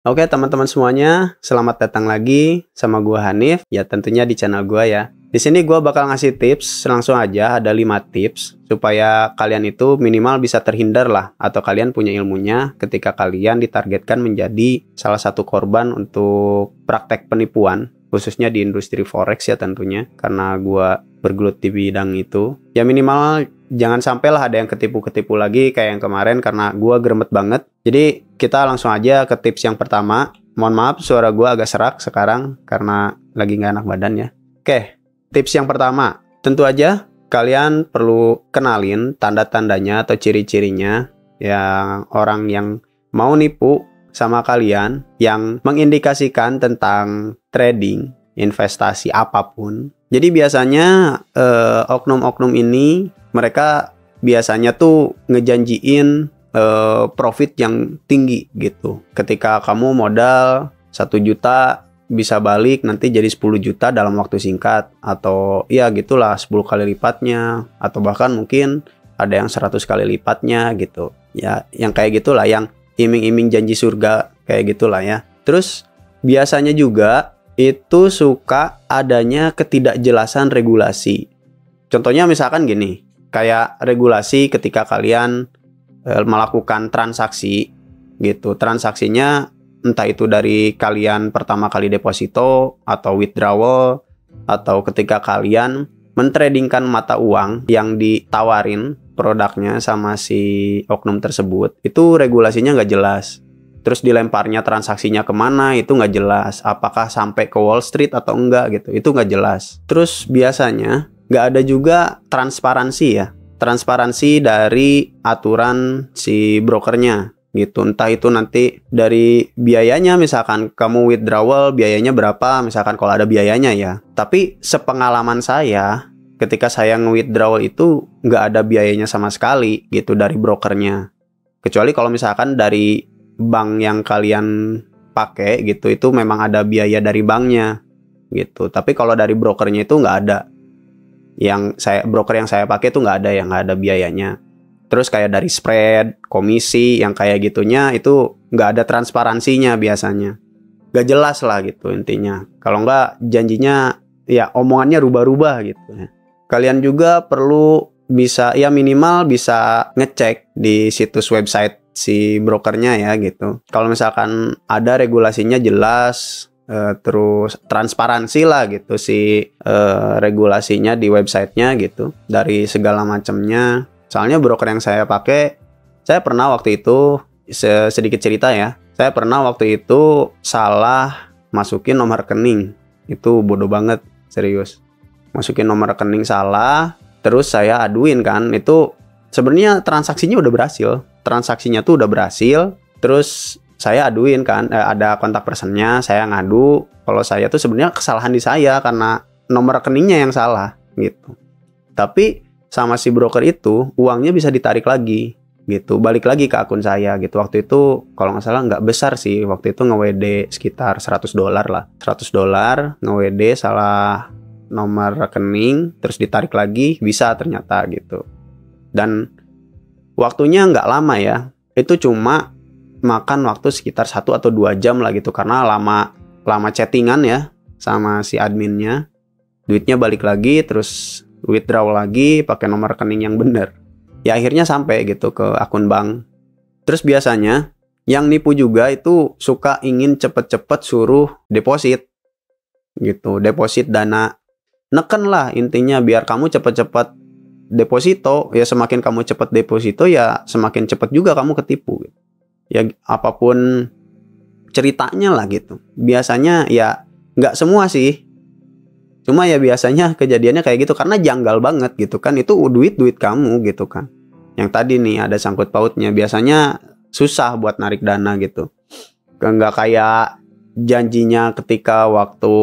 Oke teman-teman semuanya, selamat datang lagi sama gua Hanif, ya tentunya di channel gua ya. Di sini gua bakal ngasih tips, langsung aja ada 5 tips supaya kalian itu minimal bisa terhindar lah atau kalian punya ilmunya ketika kalian ditargetkan menjadi salah satu korban untuk praktek penipuan, khususnya di industri forex ya tentunya, karena gua bergelut di bidang itu. Ya minimal jangan sampailah ada yang ketipu-ketipu lagi kayak yang kemarin karena gua gremet banget. Jadi kita langsung aja ke tips yang pertama. Mohon maaf suara gua agak serak sekarang karena lagi nggak enak badan ya. Oke, tips yang pertama. Tentu aja kalian perlu kenalin tanda-tandanya atau ciri-cirinya yang orang yang mau nipu sama kalian yang mengindikasikan tentang trading, investasi apapun. Jadi biasanya oknum-oknum ini mereka biasanya tuh ngejanjiin profit yang tinggi gitu. Ketika kamu modal 1 juta bisa balik nanti jadi 10 juta dalam waktu singkat, atau ya gitulah 10 kali lipatnya, atau bahkan mungkin ada yang 100 kali lipatnya gitu. Ya yang kayak gitulah, yang iming-iming janji surga kayak gitulah ya. Terus biasanya juga itu suka adanya ketidakjelasan regulasi. Contohnya misalkan gini, kayak regulasi ketika kalian melakukan transaksi gitu. Transaksinya entah itu dari kalian pertama kali deposito atau withdrawal, atau ketika kalian mentradingkan mata uang yang ditawarin produknya sama si oknum tersebut, itu regulasinya nggak jelas. Terus dilemparnya transaksinya kemana itu nggak jelas. Apakah sampai ke Wall Street atau enggak gitu, itu nggak jelas. Terus biasanya nggak ada juga transparansi ya. Transparansi dari aturan si brokernya gitu. Entah itu nanti dari biayanya, misalkan kamu withdrawal biayanya berapa, misalkan kalau ada biayanya ya. Tapi sepengalaman saya, ketika saya nge-withdrawal itu nggak ada biayanya sama sekali gitu dari brokernya. Kecuali kalau misalkan dari bank yang kalian pakai gitu, itu memang ada biaya dari banknya gitu. Tapi kalau dari brokernya itu nggak ada. Broker yang saya pakai tuh nggak ada biayanya. Terus kayak dari spread, komisi yang kayak gitunya itu nggak ada transparansinya biasanya. Nggak jelas lah gitu intinya. Kalau nggak janjinya ya omongannya rubah-rubah gitu. Kalian juga perlu bisa ya minimal bisa ngecek di situs website si brokernya ya gitu. Kalau misalkan ada regulasinya jelas, terus transparansi lah gitu si regulasinya di websitenya gitu dari segala macamnya. Soalnya broker yang saya pakai, saya pernah waktu itu sedikit cerita ya, saya pernah waktu itu salah masukin nomor rekening. Itu bodoh banget, serius. Masukin nomor rekening salah, terus saya aduin kan. Itu sebenarnya transaksinya udah berhasil, terus saya aduin kan, ada kontak personnya, saya ngadu kalau saya tuh sebenarnya kesalahan di saya karena nomor rekeningnya yang salah gitu. Tapi sama si broker itu uangnya bisa ditarik lagi gitu, balik lagi ke akun saya gitu. Waktu itu kalau nggak salah nggak besar sih, waktu itu nge-WD sekitar $100 lah. $100 nge-WD salah nomor rekening, terus ditarik lagi, bisa ternyata gitu. Dan waktunya nggak lama ya, itu cuma makan waktu sekitar 1 atau 2 jam lah gitu, karena lama chattingan ya sama si adminnya. Duitnya balik lagi, terus withdraw lagi pakai nomor rekening yang bener. Ya akhirnya sampai gitu ke akun bank. Terus biasanya yang nipu juga itu suka ingin cepet-cepet suruh deposit gitu, deposit dana. Neken lah intinya biar kamu cepet-cepet deposito. Ya semakin kamu cepet deposito ya semakin cepet juga kamu ketipu gitu. Ya apapun ceritanya lah gitu. Biasanya ya nggak semua sih, cuma ya biasanya kejadiannya kayak gitu karena janggal banget gitu kan. Itu duit kamu gitu kan. Yang tadi nih ada sangkut pautnya, biasanya susah buat narik dana gitu. Nggak kayak janjinya ketika waktu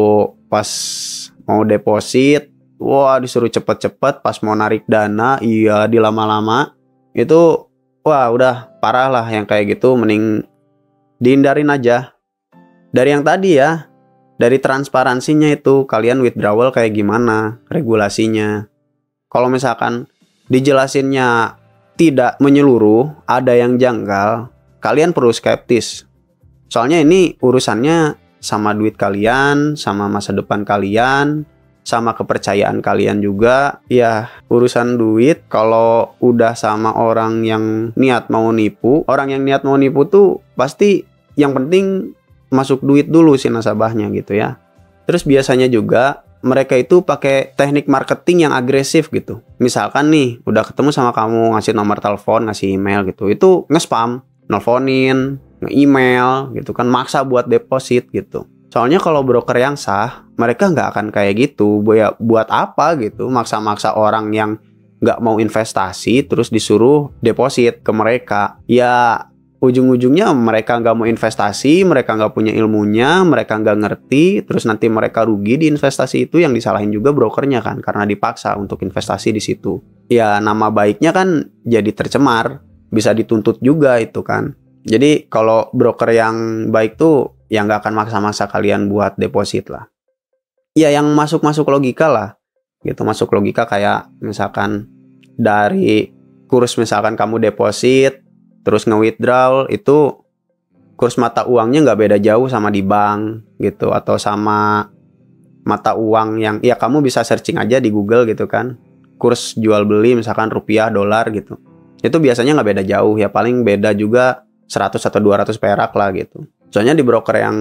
pas mau deposit, wah disuruh cepet-cepet, pas mau narik dana iya dilama-lama. Itu wah udah parah lah yang kayak gitu, mending dihindarin aja. Dari yang tadi ya, dari transparansinya itu kalian withdrawal kayak gimana regulasinya. Kalau misalkan dijelasinnya tidak menyeluruh, ada yang janggal, kalian perlu skeptis. Soalnya ini urusannya sama duit kalian, sama masa depan kalian, sama kepercayaan kalian juga. Ya, urusan duit kalau udah sama orang yang niat mau nipu, orang yang niat mau nipu tuh pasti yang penting masuk duit dulu si nasabahnya gitu ya. Terus biasanya juga mereka itu pakai teknik marketing yang agresif gitu. Misalkan nih, udah ketemu sama kamu, ngasih nomor telepon, ngasih email gitu. Itu nge-spam, nelfonin, nge-email gitu kan, maksa buat deposit gitu. Soalnya kalau broker yang sah, mereka nggak akan kayak gitu. Buat apa gitu, maksa-maksa orang yang nggak mau investasi terus disuruh deposit ke mereka. Ya ujung-ujungnya mereka nggak mau investasi, mereka nggak punya ilmunya, mereka nggak ngerti, terus nanti mereka rugi di investasi itu, yang disalahin juga brokernya kan, karena dipaksa untuk investasi di situ. Ya nama baiknya kan jadi tercemar, bisa dituntut juga itu kan. Jadi kalau broker yang baik tuh yang nggak akan maksa-maksa kalian buat deposit lah. Ya yang masuk-masuk logika lah, gitu, masuk logika kayak misalkan dari kurs misalkan kamu deposit terus nge-withdraw, itu kurs mata uangnya nggak beda jauh sama di bank gitu, atau sama mata uang yang ya kamu bisa searching aja di Google gitu kan, kurs jual beli misalkan rupiah dolar gitu, itu biasanya nggak beda jauh ya, paling beda juga 100 atau 200 perak lah gitu. Soalnya di broker yang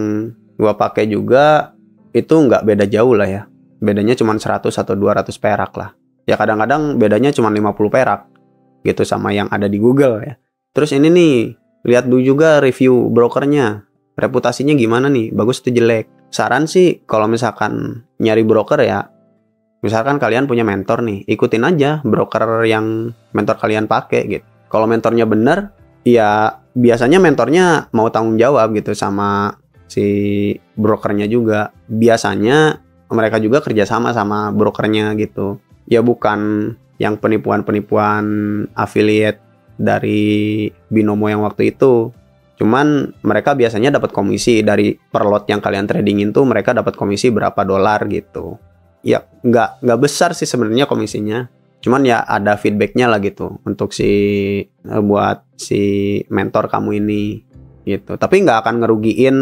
gua pakai juga itu nggak beda jauh lah ya, bedanya cuma 100 atau 200 perak lah ya, kadang-kadang bedanya cuma 50 perak gitu sama yang ada di Google ya. Terus ini nih, lihat dulu juga review brokernya, reputasinya gimana nih, bagus atau jelek. Saran sih kalau misalkan nyari broker ya, misalkan kalian punya mentor nih, ikutin aja broker yang mentor kalian pakai gitu. Kalau mentornya bener, ya biasanya mentornya mau tanggung jawab gitu sama si brokernya juga. Biasanya mereka juga kerjasama sama brokernya gitu. Ya bukan yang penipuan-penipuan affiliate dari Binomo yang waktu itu. Cuman mereka biasanya dapat komisi dari per lot yang kalian tradingin tuh, mereka dapat komisi berapa dolar gitu. Ya nggak besar sih sebenarnya komisinya. Cuman ya ada feedbacknya lah gitu untuk buat si mentor kamu ini gitu. Tapi nggak akan ngerugiin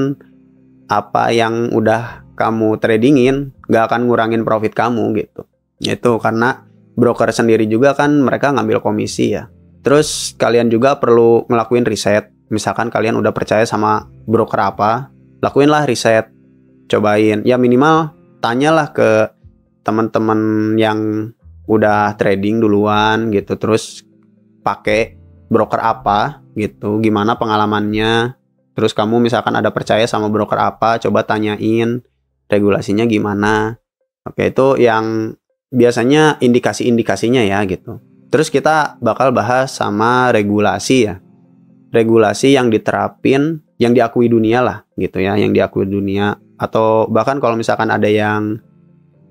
apa yang udah kamu tradingin, nggak akan ngurangin profit kamu gitu. Itu karena broker sendiri juga kan mereka ngambil komisi ya. Terus kalian juga perlu ngelakuin riset. Misalkan kalian udah percaya sama broker apa, lakuinlah riset, cobain. Ya minimal tanyalah ke teman-teman yang udah trading duluan gitu, terus pakai broker apa gitu, gimana pengalamannya. Terus kamu misalkan ada percaya sama broker apa, coba tanyain regulasinya gimana. Oke, itu yang biasanya indikasi-indikasinya ya gitu. Terus kita bakal bahas sama regulasi ya. Regulasi yang diterapin, yang diakui dunia lah gitu ya, yang diakui dunia. Atau bahkan kalau misalkan ada yang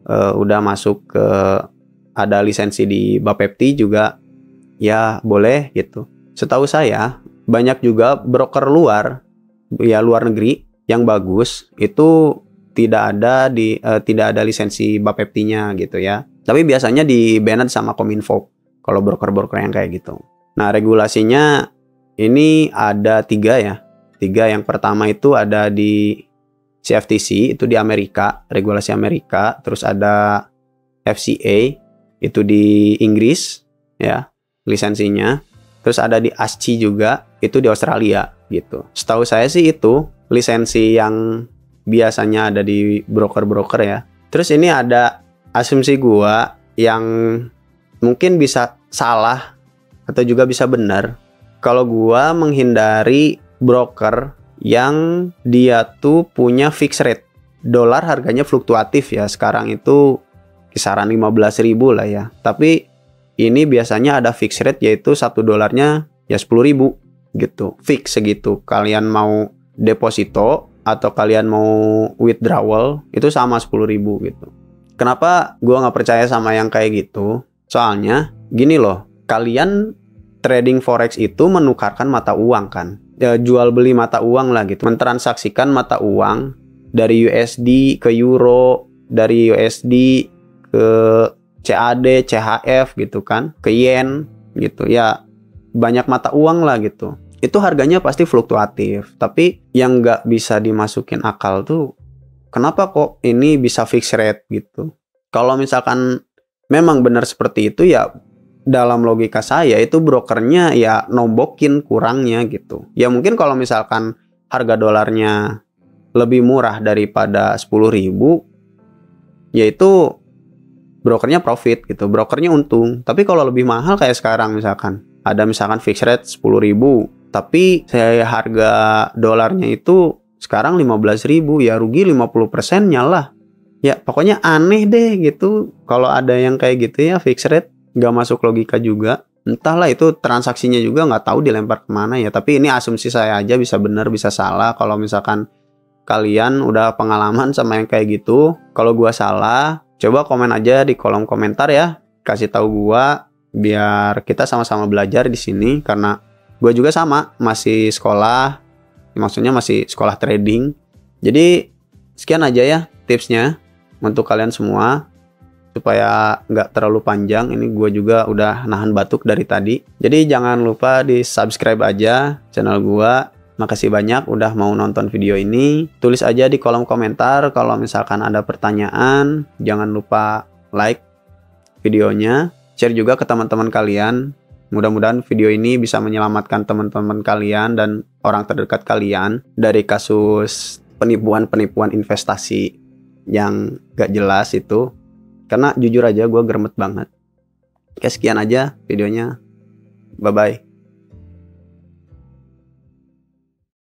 udah masuk ke, ada lisensi di Bapepti juga, ya boleh gitu. Setahu saya banyak juga broker luar, ya luar negeri yang bagus, itu tidak ada lisensi Bapeptinya gitu ya. Tapi biasanya di banned sama Kominfo kalau broker-broker yang kayak gitu. Nah regulasinya ini ada 3 ya. 3, yang pertama itu ada di CFTC, itu di Amerika, regulasi Amerika. Terus ada FCA, itu di Inggris ya lisensinya. Terus ada di ASCI juga, itu di Australia gitu. Setahu saya sih itu lisensi yang biasanya ada di broker-broker ya. Terus ini ada asumsi gua yang mungkin bisa salah atau juga bisa benar. Kalau gua menghindari broker yang dia tuh punya fixed rate. Dolar harganya fluktuatif ya. Sekarang itu kisaran 15.000 lah ya. Tapi ini biasanya ada fixed rate, yaitu 1 dolarnya ya 10.000 gitu. Fix segitu. Kalian mau deposito atau kalian mau withdrawal itu sama 10.000 gitu. Kenapa gua nggak percaya sama yang kayak gitu? Soalnya gini loh, kalian trading forex itu menukarkan mata uang kan, ya, jual beli mata uang lah gitu, mentransaksikan mata uang dari USD ke Euro, dari USD ke CAD, CHF gitu kan, ke Yen gitu ya, banyak mata uang lah gitu. itu harganya pasti fluktuatif. Tapi yang nggak bisa dimasukin akal tuh, kenapa kok ini bisa fixed rate gitu? Kalau misalkan memang benar seperti itu ya, dalam logika saya itu brokernya ya nombokin kurangnya gitu. Ya mungkin kalau misalkan harga dolarnya lebih murah daripada 10.000, yaitu brokernya profit gitu, brokernya untung. Tapi kalau lebih mahal kayak sekarang misalkan, ada misalkan fixed rate 10.000, tapi saya harga dolarnya itu sekarang 15.000, ya rugi 50%-nya lah. Ya pokoknya aneh deh gitu kalau ada yang kayak gitu ya fixed rate. Nggak masuk logika juga. Entahlah itu transaksinya juga nggak tahu dilempar kemana ya. Tapi ini asumsi saya aja, bisa benar bisa salah. Kalau misalkan kalian udah pengalaman sama yang kayak gitu, kalau gua salah, coba komen aja di kolom komentar ya. Kasih tahu gua biar kita sama-sama belajar di sini, karena gua juga sama masih sekolah, maksudnya masih sekolah trading. Jadi sekian aja ya tipsnya untuk kalian semua. Supaya nggak terlalu panjang, ini gue juga udah nahan batuk dari tadi. Jadi jangan lupa di subscribe aja channel gue. Makasih banyak udah mau nonton video ini. Tulis aja di kolom komentar kalau misalkan ada pertanyaan. Jangan lupa like videonya, share juga ke teman-teman kalian. Mudah-mudahan video ini bisa menyelamatkan teman-teman kalian dan orang terdekat kalian dari kasus penipuan-penipuan investasi yang gak jelas itu. Karena jujur aja gue geremet banget. Oke, sekian aja videonya. Bye-bye.